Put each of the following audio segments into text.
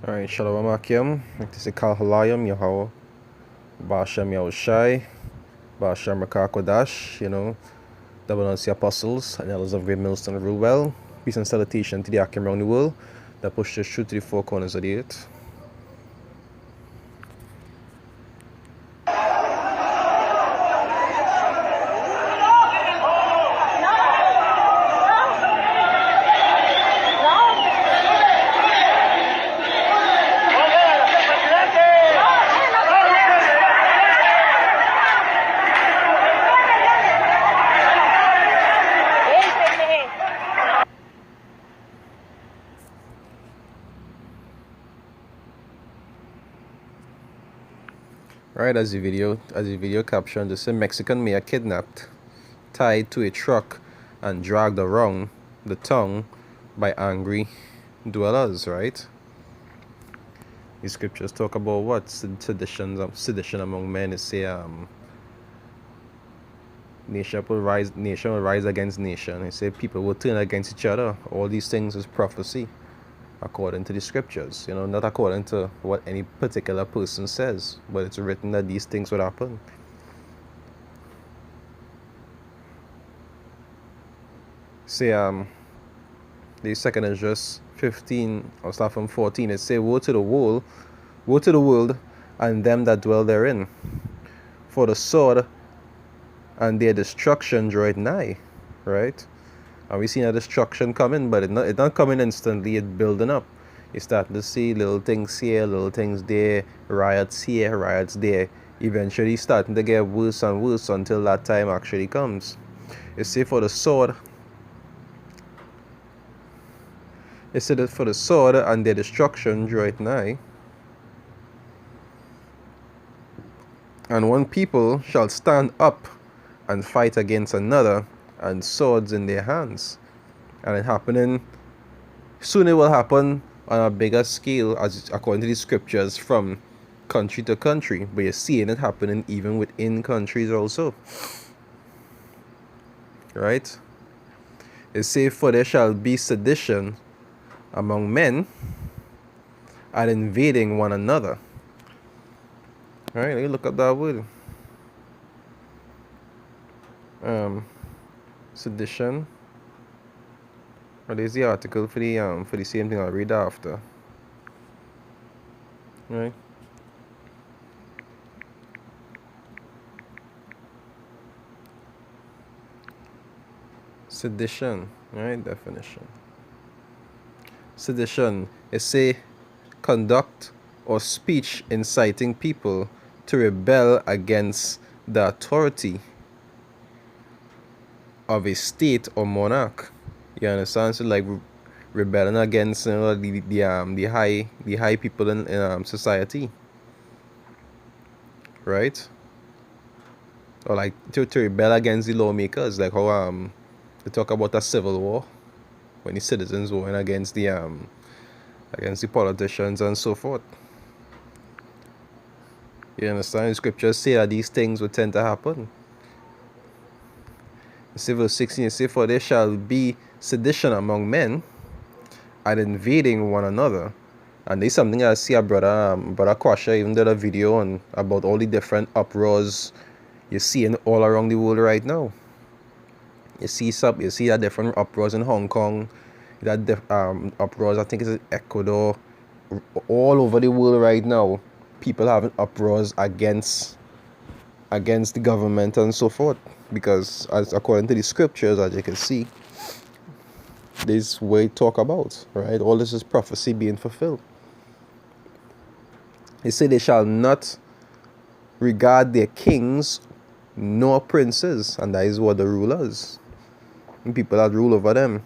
Alright, Shalom Akim. This is Kal Halayim, Yahweh, Bashem Yahushai, Bashem Rakakodash, double on the apostles and elders of Great Millstone rule well. Peace and salutation to the Akim around the world that pushes through to the four corners of the earth. Right, as the video caption, this a Mexican mayor kidnapped, tied to a truck and dragged around the tongue by angry dwellers, right? The scriptures talk about what? Sedition among men. It say nation will rise against nation. It say people will turn against each other. All these things is prophecy according to the scriptures, not according to what any particular person says, but it's written that these things would happen. Say the second is just 15, or start from 14. It say, woe to the world and them that dwell therein, for the sword and their destruction draweth nigh. Right? And we see that destruction coming, but it's not coming instantly. It's building up. You start to see little things here, little things there, riots here, riots there. Eventually starting to get worse and worse until that time actually comes. You see, for the sword, it said that for the sword and their destruction draweth nigh. And one people shall stand up and fight against another, and swords in their hands. And it happening, soon it will happen on a bigger scale, as according to the scriptures, from country to country. But you're seeing it happening even within countries also. Right? It says, for there shall be sedition among men, and invading one another. Alright, let me look up that word. Sedition. Well, there's the article for the same thing I'll read after. Right. Sedition. Right, definition. Sedition is a conduct or speech inciting people to rebel against the authority of a state or monarch. You understand? So like rebelling against the high people in society, right? Or like to rebel against the lawmakers, like how they talk about a civil war when the citizens went against the politicians and so forth. You understand? The scriptures say that these things would tend to happen. Verse 16, it says, for there shall be sedition among men, and invading one another. And there's something I see a brother Kwasha even did a video on about all the different uproars you're seeing all around the world right now. You see that different uproars in Hong Kong, that uproars, I think it's in Ecuador, all over the world right now. People having uproars against the government and so forth, because as according to the scriptures, as you can see, this way talk about, right? All this is prophecy being fulfilled. They say they shall not regard their kings nor princes, and that is what the rulers, and people that rule over them,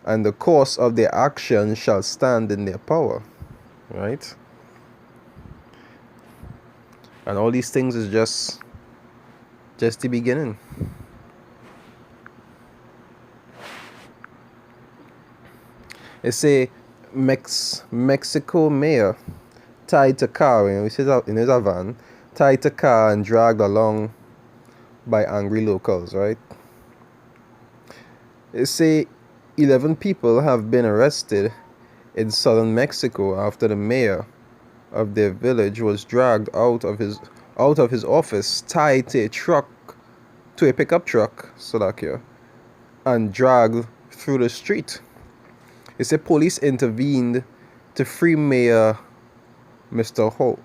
and the course of their action shall stand in their power, right? And all these things is just the beginning. It say Mexico mayor tied to car, in his van, tied to car and dragged along by angry locals, right? It say 11 people have been arrested in southern Mexico after the mayor of their village was dragged out of his office, tied to a pickup truck, Salakia, and dragged through the street. It said police intervened to free Mayor Mr.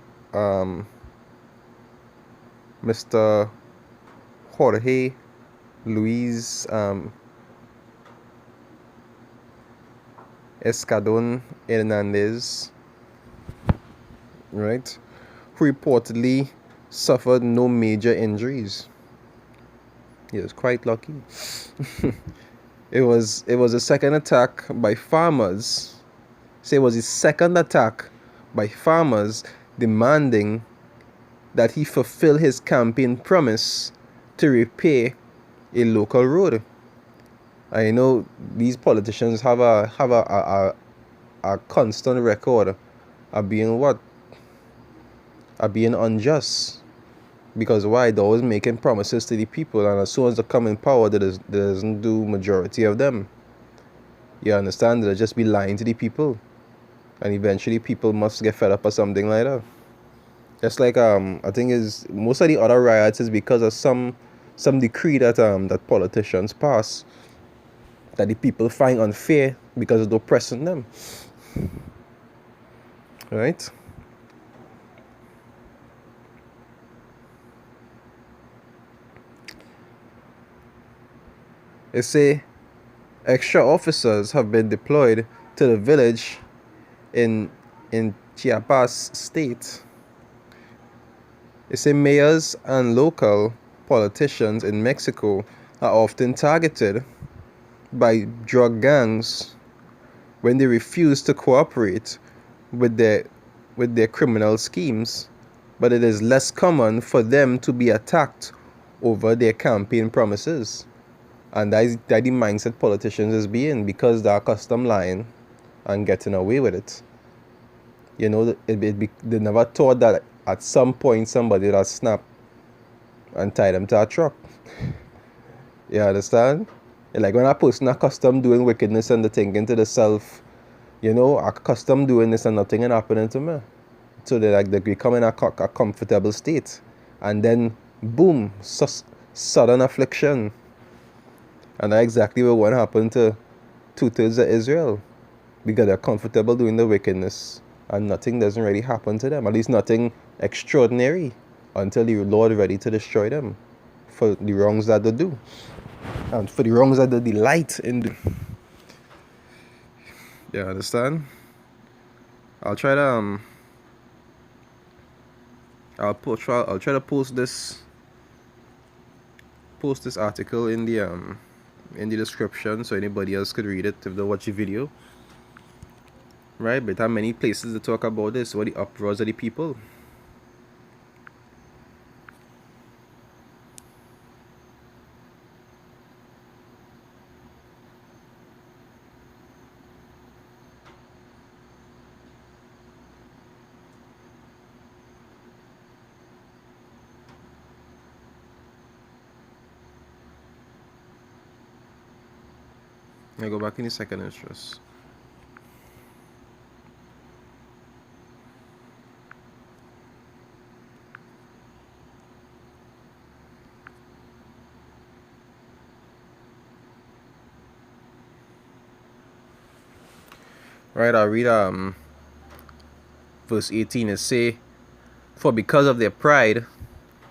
Mr. Jorge Luis Escadon Hernandez, right, who reportedly suffered no major injuries. He was quite lucky. It was a second attack by farmers. Say it was his second attack by farmers demanding that he fulfill his campaign promise to repair a local road. I know these politicians have a constant record of being what? Of being unjust. Because why? They're always making promises to the people, and as soon as they come in power, they doesn't do majority of them. You understand? They'll just be lying to the people. And eventually people must get fed up or something like that. Just like I think is most of the other riots is because of some decree that that politicians pass that the people find unfair because they're oppressing them. Right? They say extra officers have been deployed to the village in Chiapas state. They say mayors and local politicians in Mexico are often targeted by drug gangs when they refuse to cooperate with their criminal schemes, but it is less common for them to be attacked over their campaign promises. And that the mindset politicians is being, because they're accustomed lying and getting away with it. You know, they never thought that at some point somebody would snap and tie them to a truck. You understand? Like when a person accustomed doing wickedness and they thinking to themselves, you know, accustomed doing this and nothing is happening to me. So they become in a comfortable state. And then, boom, sudden affliction. And that's exactly what happened to 2/3 of Israel. Because they're comfortable doing the wickedness. And nothing doesn't really happen to them. At least nothing extraordinary. Until the Lord is ready to destroy them. For the wrongs that they do. And for the wrongs that they delight in doing. You understand? I'll try to I'll try to post this article in the description so anybody else could read it if they watch the video. Right? But there are many places to talk about this, what the uproars of the people. I go back in a second, it's just. Right, I'll read verse 18. It say, "For because of their pride,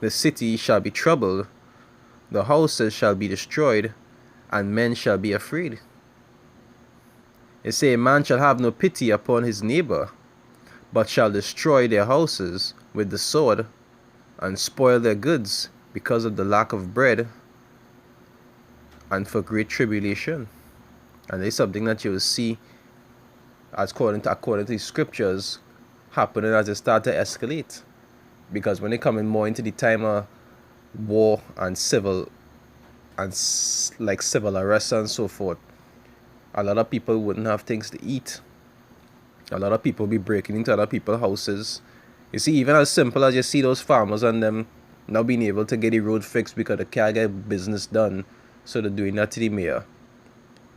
the city shall be troubled, the houses shall be destroyed, and men shall be afraid. It say, a man shall have no pity upon his neighbor, but shall destroy their houses with the sword, and spoil their goods because of the lack of bread, and for great tribulation." And it's something that you will see according to the scriptures happening as they start to escalate. Because when they come in more into the time of war and civil arrests and so forth, a lot of people wouldn't have things to eat. A lot of people be breaking into other people's houses. You see, even as simple as you see those farmers and them not being able to get the road fixed because they can't get business done, so they're doing that to the mayor.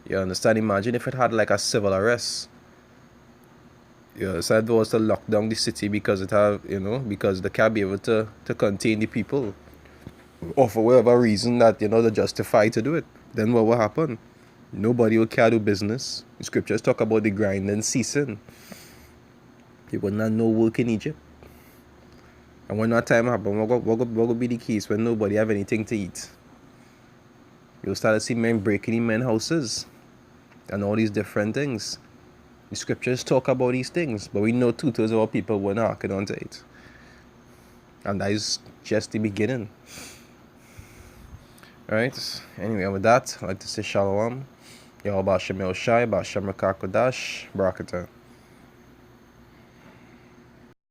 You understand? Imagine if it had like a civil arrest. Yeah, said was to lock down the city because it have, because they can't be able to contain the people, or for whatever reason that they justify to do it. Then what will happen? Nobody will care do business. The scriptures talk about the grind and ceasing. People not no work in Egypt. And when that time happen, what will be the case when nobody have anything to eat? You'll start to see men breaking in men's houses and all these different things. The scriptures talk about these things, but we know two-thirds of our people were not acting onto it. And that is just the beginning. Alright? Anyway, with that, I'd like to say shalom. Yahweh Shem El Shai, Bashem Rakakodash, Barakatah.